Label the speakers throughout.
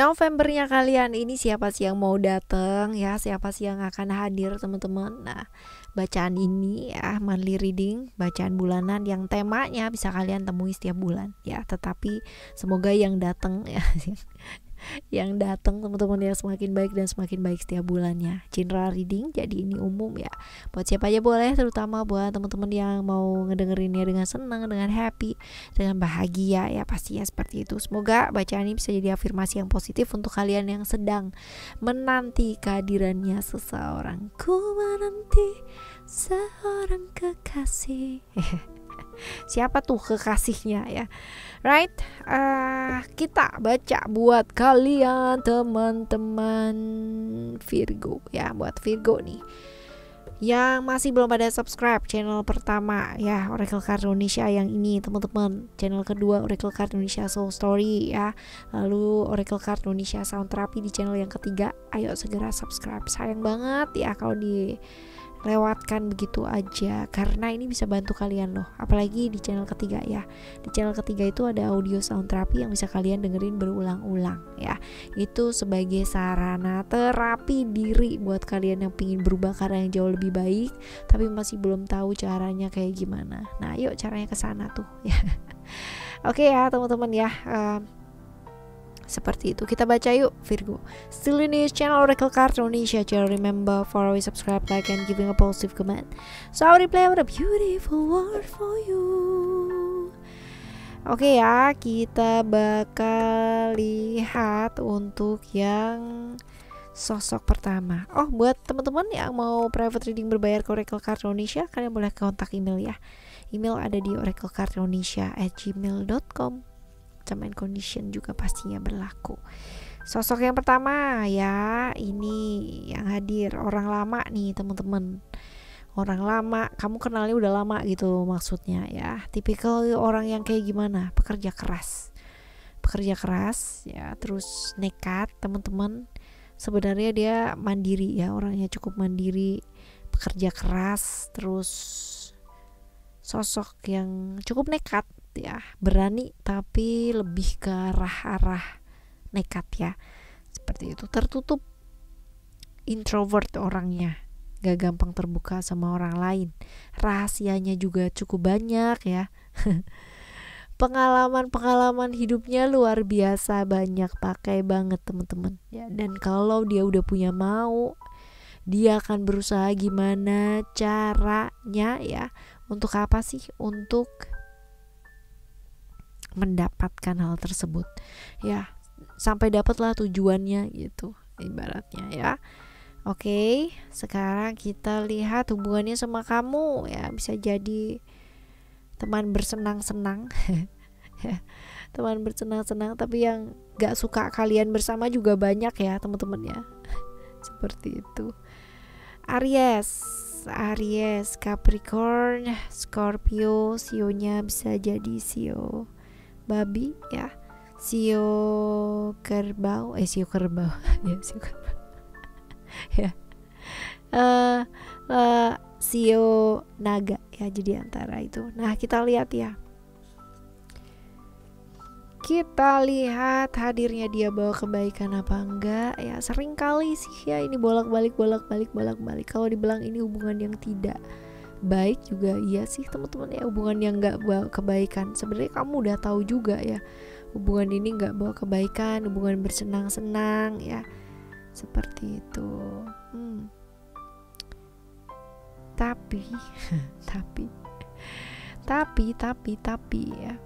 Speaker 1: Novembernya kalian ini siapa sih yang mau datang ya, siapa sih yang akan hadir teman-teman. Nah, bacaan ini ya, monthly reading, bacaan bulanan yang temanya bisa kalian temui setiap bulan ya, tetapi semoga yang datang ya yang datang teman-teman yang semakin baik dan semakin baik setiap bulannya. General reading, jadi ini umum ya, buat siapa aja boleh, terutama buat teman-teman yang mau ngedengerinnya dengan senang, dengan happy, dengan bahagia ya, pastinya seperti itu. Semoga bacaan ini bisa jadi afirmasi yang positif untuk kalian yang sedang menanti kehadirannya seseorang. Ku menanti seorang kekasih. Siapa tuh kekasihnya ya? Right, kita baca buat kalian teman-teman Virgo ya, buat Virgo nih yang masih belum pada subscribe channel pertama ya, Oracle Card Indonesia yang ini teman-teman, channel kedua Oracle Card Indonesia Soul Story ya, lalu Oracle Card Indonesia Sound Therapy di channel yang ketiga. Ayo segera subscribe, sayang banget ya kalau dilewatkan begitu aja, karena ini bisa bantu kalian loh, apalagi di channel ketiga ya. Di channel ketiga itu ada audio sound therapy yang bisa kalian dengerin berulang-ulang ya, itu sebagai sarana terapi diri buat kalian yang pingin berubah karena yang jauh lebih baik tapi masih belum tahu caranya kayak gimana. Nah yuk caranya ke sana tuh ya. Oke ya teman-teman ya, seperti itu. Kita baca yuk Virgo. Still in this channel Oracle Card Indonesia. Just remember, follow, subscribe, like, and giving a positive comment. So I'll replay with a beautiful word for you. Oke ya, kita bakal lihat untuk yang sosok pertama. Oh, buat teman-teman yang mau private reading berbayar ke Oracle Card Indonesia, kalian boleh kontak email ya. Email ada di oraclecardindonesia@gmail.com. Term and condition juga pastinya berlaku. Sosok yang pertama ya, ini yang hadir orang lama nih teman-teman. Orang lama, kamu kenalnya udah lama gitu maksudnya ya. Tipikal orang yang kayak gimana? Pekerja keras ya, terus nekat teman-teman. Sebenarnya dia mandiri ya, orangnya cukup mandiri, pekerja keras, terus sosok yang cukup nekat ya, berani tapi lebih ke arah nekat ya, seperti itu. Tertutup, introvert orangnya, gak gampang terbuka sama orang lain, rahasianya juga cukup banyak ya. Pengalaman hidupnya luar biasa banyak, pakai banget teman-teman ya. Dan kalau dia udah punya mau, dia akan berusaha gimana caranya ya, untuk apa sih, untuk mendapatkan hal tersebut ya, sampai dapatlah tujuannya gitu ibaratnya ya. Oke, sekarang kita lihat hubungannya sama kamu ya, bisa jadi teman bersenang-senang teman bersenang-senang, tapi yang gak suka kalian bersama juga banyak ya teman-teman ya. Seperti itu. Aries, Capricorn, Scorpio, sionya bisa jadi sio babi ya, sio kerbau ya, sio kerbau ya, sio naga ya, jadi antara itu. Nah kita lihat ya, kita lihat hadirnya dia bawa kebaikan apa enggak ya. Sering kali sih ya ini bolak-balik. Kalau dibilang ini hubungan yang tidak baik juga iya sih teman-teman ya, hubungan yang nggak bawa kebaikan. Sebenarnya kamu udah tahu juga ya, hubungan ini nggak bawa kebaikan, hubungan bersenang-senang ya, seperti itu. Tapi ya,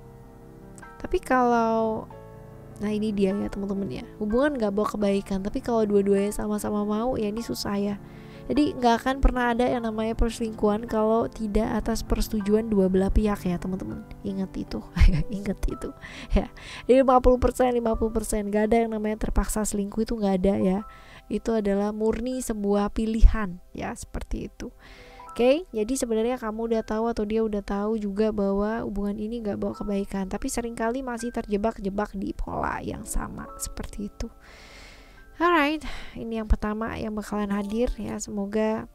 Speaker 1: tapi kalau, nah ini dia ya teman-teman ya, hubungan nggak bawa kebaikan, tapi kalau dua-duanya sama-sama mau ya ini susah ya. Jadi nggak akan pernah ada yang namanya perselingkuhan kalau tidak atas persetujuan dua belah pihak ya teman-teman. Ingat itu ya. Jadi 50% nggak ada yang namanya terpaksa selingkuh, itu nggak ada ya. Itu adalah murni sebuah pilihan ya, seperti itu. Oke, jadi sebenarnya kamu udah tahu atau dia udah tahu juga bahwa hubungan ini gak bawa kebaikan, tapi seringkali masih terjebak di pola yang sama, seperti itu. Alright, ini yang pertama yang bakalan hadir ya, semoga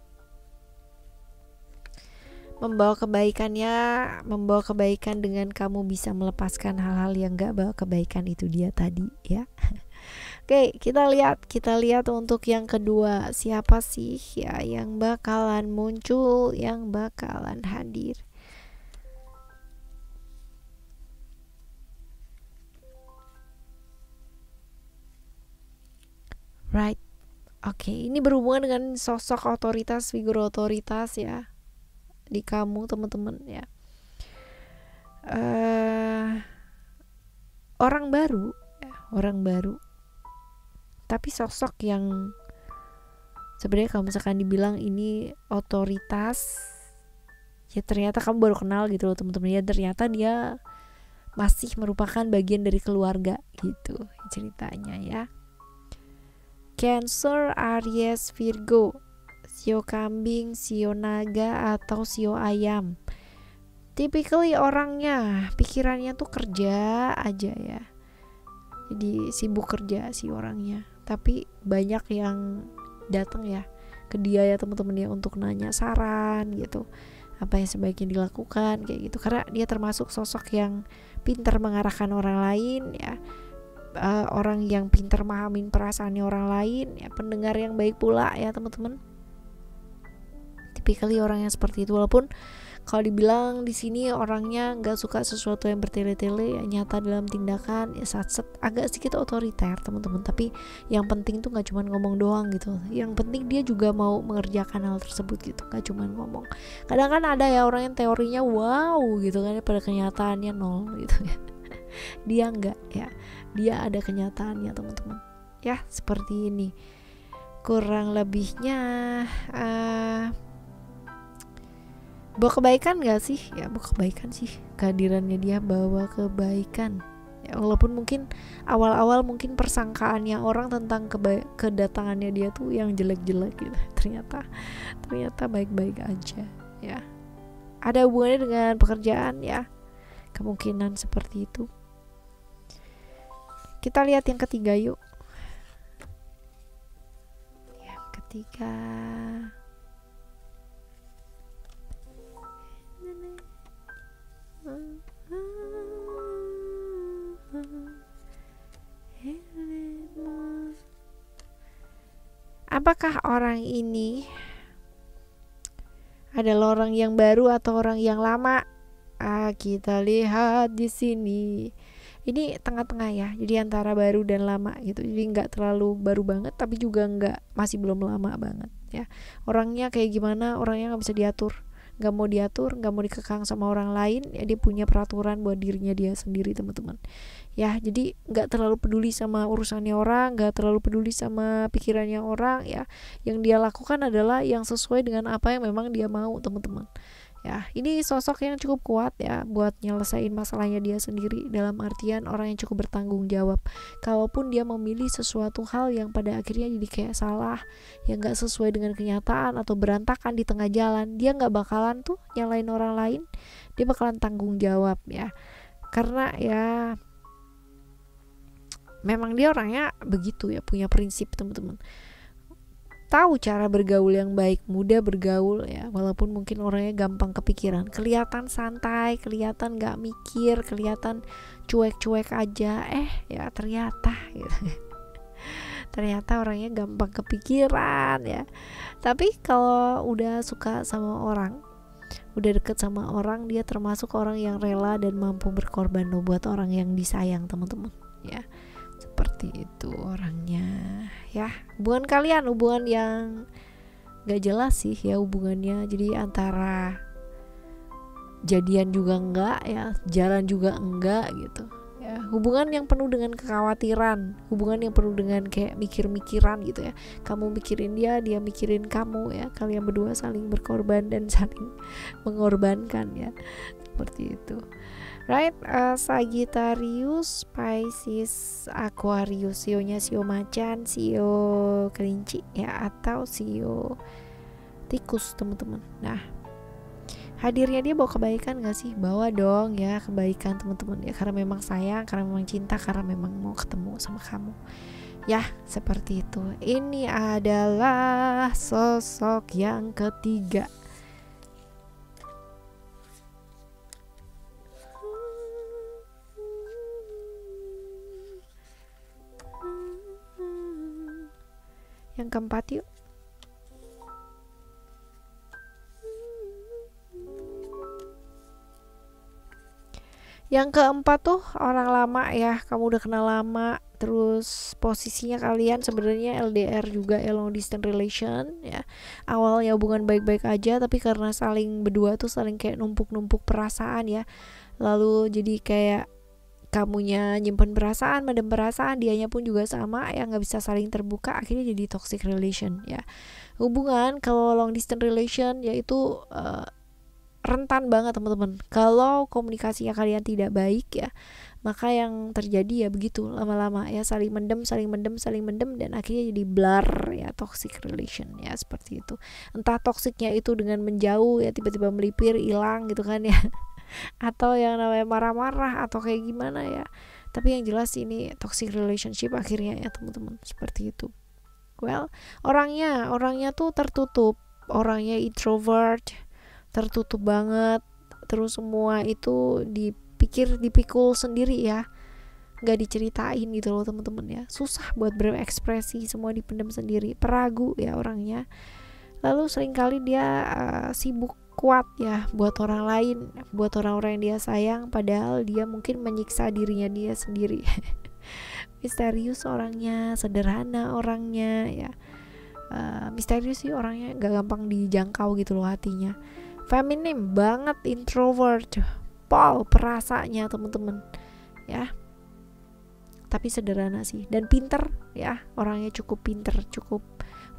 Speaker 1: membawa kebaikan dengan kamu bisa melepaskan hal-hal yang gak bawa kebaikan, itu dia tadi ya. Oke, kita lihat untuk yang kedua, siapa sih ya yang bakalan muncul, yang bakalan hadir. Right. Oke, ini berhubungan dengan sosok otoritas, figur otoritas ya di kamu teman-teman ya. Orang baru, ya, orang baru. Tapi sosok yang sebenarnya kalau misalkan dibilang ini otoritas, ya ternyata kamu baru kenal gitu loh teman-teman ya. Ternyata dia masih merupakan bagian dari keluarga gitu ceritanya ya. Cancer, Aries, Virgo, sio kambing, sio naga, atau sio ayam. Typically orangnya pikirannya tuh kerja aja ya, jadi sibuk kerja sih orangnya. Tapi banyak yang datang ya ke dia ya teman-teman ya untuk nanya saran gitu, apa yang sebaiknya dilakukan kayak gitu, karena dia termasuk sosok yang pintar mengarahkan orang lain ya. Orang yang pintar memahamin perasaannya orang lain ya, pendengar yang baik pula ya teman-teman. Typically orang yang seperti itu, walaupun kalau dibilang di sini orangnya nggak suka sesuatu yang bertele-tele ya, nyata dalam tindakan ya, satset agak sedikit otoriter teman-teman. Tapi yang penting tuh nggak cuma ngomong doang gitu, yang penting dia juga mau mengerjakan hal tersebut gitu, nggak cuma ngomong. Kadang kan ada ya orang yang teorinya wow gitu kan, pada kenyataannya nol gitu ya. Dia enggak ya, dia ada kenyataannya teman-teman ya, seperti ini kurang lebihnya. Bawa kebaikan gak sih? Ya bawa kebaikan sih, kehadirannya dia bawa kebaikan ya, walaupun mungkin awal-awal mungkin persangkaannya orang tentang kedatangannya dia tuh yang jelek-jelek gitu, ternyata baik-baik aja ya. Ada hubungannya dengan pekerjaan ya, kemungkinan seperti itu. Kita lihat yang ketiga yuk. Yang ketiga, apakah orang ini adalah orang yang baru atau orang yang lama? Kita lihat di sini. Ini tengah-tengah ya, jadi antara baru dan lama gitu. Jadi nggak terlalu baru banget, tapi juga masih belum lama banget ya. Orangnya kayak gimana? Orangnya nggak bisa diatur, nggak mau diatur, nggak mau dikekang sama orang lain ya. Dia punya peraturan buat dirinya dia sendiri teman-teman ya. Jadi nggak terlalu peduli sama urusannya orang, nggak terlalu peduli sama pikirannya orang ya. Yang dia lakukan adalah yang sesuai dengan apa yang memang dia mau teman-teman ya. Ini sosok yang cukup kuat ya buat nyelesain masalahnya dia sendiri, dalam artian orang yang cukup bertanggung jawab. Kalaupun dia memilih sesuatu hal yang pada akhirnya jadi kayak salah, yang gak sesuai dengan kenyataan atau berantakan di tengah jalan, dia gak bakalan tuh nyalain orang lain, dia bakalan tanggung jawab ya. Karena ya memang dia orangnya begitu ya, punya prinsip teman-teman, tahu cara bergaul yang baik, mudah bergaul ya, walaupun mungkin orangnya gampang kepikiran, kelihatan santai, kelihatan gak mikir, kelihatan cuek-cuek aja, ya ternyata gitu. Ternyata orangnya gampang kepikiran ya. Tapi kalau udah suka sama orang, udah deket sama orang, dia termasuk orang yang rela dan mampu berkorban loh buat orang yang disayang teman-teman ya. Seperti itu orangnya ya. Hubungan kalian hubungan yang gak jelas sih ya hubungannya, jadi antara jadian juga enggak ya, jalan juga enggak gitu ya. Hubungan yang penuh dengan kekhawatiran, hubungan yang penuh dengan kayak mikir-mikiran gitu ya. Kamu mikirin dia, dia mikirin kamu ya. Kalian berdua saling berkorban dan saling mengorbankan ya, seperti itu. Right, Sagittarius, Pisces, Aquarius, sionya sio macan, sio kelinci ya, atau sio tikus teman-teman. Nah, hadirnya dia bawa kebaikan gak sih? Bawa dong ya kebaikan teman-teman ya, karena memang sayang, karena memang cinta, karena memang mau ketemu sama kamu ya, seperti itu. Ini adalah sosok yang ketiga. Yang keempat yuk. Yang keempat tuh orang lama ya, kamu udah kenal lama, terus posisinya kalian sebenarnya LDR juga, long distance relation ya. Awalnya hubungan baik-baik aja, tapi karena saling berdua tuh saling kayak numpuk-numpuk perasaan ya. Lalu jadi kayak kamunya nyimpen perasaan, mendem perasaan, dianya pun juga sama ya, nggak bisa saling terbuka, akhirnya jadi toxic relation ya. Hubungan kalau long distance relation yaitu rentan banget teman-teman. Kalau komunikasinya kalian tidak baik ya, maka yang terjadi ya begitu lama-lama ya, saling mendem dan akhirnya jadi blur ya, toxic relation ya, seperti itu. Entah toksiknya itu dengan menjauh ya, tiba-tiba melipir, hilang gitu kan ya, atau yang namanya marah-marah atau kayak gimana ya. Tapi yang jelas ini toxic relationship akhirnya ya teman-teman, seperti itu. Well, orangnya tuh tertutup, orangnya introvert, tertutup banget, terus semua itu dipikul sendiri ya, nggak diceritain gitu loh teman-teman ya, susah buat berekspresi, semua dipendam sendiri, peragu ya orangnya. Lalu seringkali dia sibuk kuat ya buat orang lain, buat orang-orang yang dia sayang, padahal dia mungkin menyiksa dirinya dia sendiri. Misterius orangnya, sederhana orangnya ya, misterius sih orangnya, nggak gampang dijangkau gitu loh hatinya. Feminim banget, introvert, pol perasanya teman-teman ya, tapi sederhana sih, dan pinter ya, orangnya cukup pinter, cukup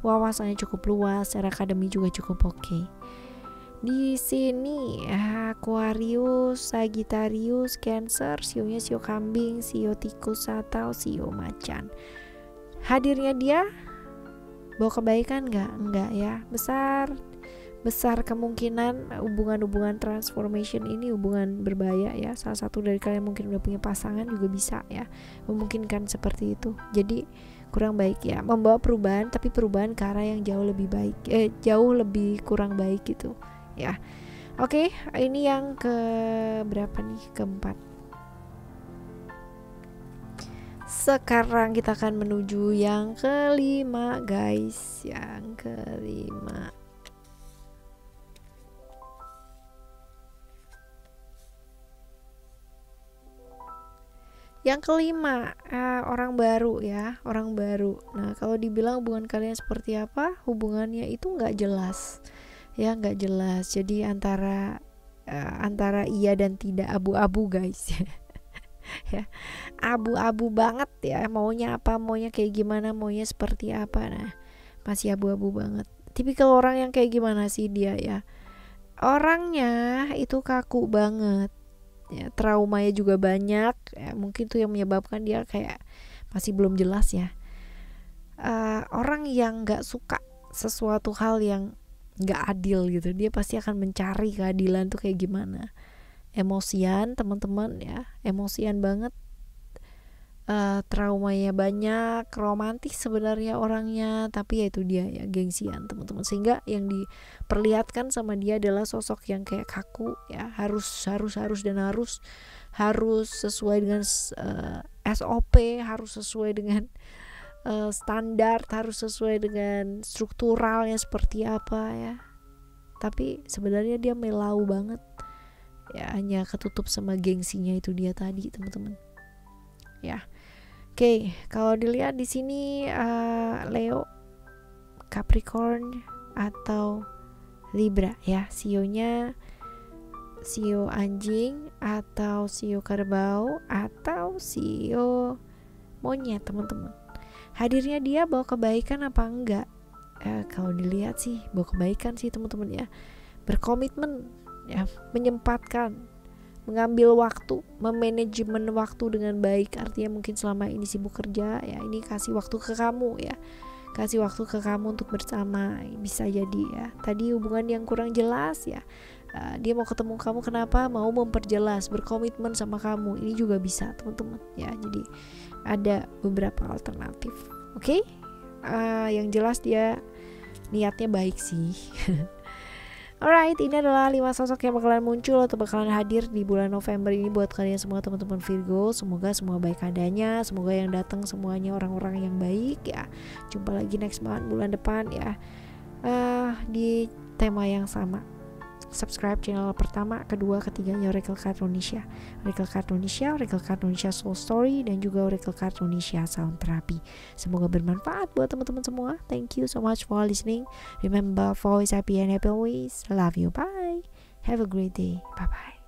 Speaker 1: wawasannya cukup luas, secara akademi juga cukup oke. Di sini Aquarius, Sagittarius, Cancer, sionya sio kambing, sio tikus atau sio macan. Hadirnya dia bawa kebaikan enggak ya, besar kemungkinan hubungan transformation ini hubungan berbahaya ya. Salah satu dari kalian mungkin udah punya pasangan juga bisa ya, memungkinkan seperti itu. Jadi kurang baik ya, membawa perubahan, tapi perubahan ke arah yang jauh lebih baik, jauh lebih kurang baik gitu ya. Oke, ini yang ke berapa nih? Keempat. Sekarang kita akan menuju yang kelima guys, yang kelima. Yang kelima, orang baru ya, orang baru. Nah, kalau dibilang hubungan kalian seperti apa, hubungannya itu nggak jelas ya, nggak jelas. Jadi antara iya dan tidak, abu-abu guys. Ya, abu-abu banget ya, maunya apa, maunya kayak gimana, maunya seperti apa. Nah, masih abu-abu banget. Tipikal orang yang kayak gimana sih dia ya? Orangnya itu kaku banget ya, traumanya juga banyak ya, mungkin tuh yang menyebabkan dia kayak masih belum jelas ya. Orang yang nggak suka sesuatu hal yang nggak adil gitu, dia pasti akan mencari keadilan tuh kayak gimana. Emosian teman-teman ya, emosian banget, traumanya banyak, romantis sebenarnya orangnya, tapi ya itu dia ya, gengsian teman-teman, sehingga yang diperlihatkan sama dia adalah sosok yang kayak kaku ya, harus sesuai dengan SOP, harus sesuai dengan standar, harus sesuai dengan strukturalnya seperti apa ya. Tapi sebenarnya dia melau banget ya, hanya ketutup sama gengsinya itu dia tadi teman-teman ya. Oke, kalau dilihat di sini Leo, Capricorn atau Libra ya, sionya sio anjing atau sio kerbau atau sio monyet teman-teman. Hadirnya dia bawa kebaikan apa enggak? Kalau dilihat sih bawa kebaikan sih teman-teman ya, berkomitmen ya, menyempatkan, mengambil waktu, memanajemen waktu dengan baik. Artinya mungkin selama ini sibuk kerja ya, ini kasih waktu ke kamu ya, kasih waktu ke kamu untuk bersama. Bisa jadi ya, tadi hubungan yang kurang jelas ya, dia mau ketemu kamu, kenapa? Mau memperjelas, berkomitmen sama kamu. Ini juga bisa teman-teman ya, jadi ada beberapa alternatif. Oke? Yang jelas dia niatnya baik sih. Alright, ini adalah 5 sosok yang bakalan muncul atau bakalan hadir di bulan November ini buat kalian semua teman-teman Virgo. Semoga semua baik adanya, semoga yang datang semuanya orang-orang yang baik ya. Jumpa lagi next month, bulan depan ya, di tema yang sama. Subscribe channel pertama, kedua, ketiganya Oracle Card Indonesia, Oracle Card Indonesia, Oracle Card Indonesia Soul Story, dan juga Oracle Card Indonesia Sound Therapy. Semoga bermanfaat buat teman-teman semua. Thank you so much for listening. Remember, always happy and happy always. Love you. Bye. Have a great day. Bye bye.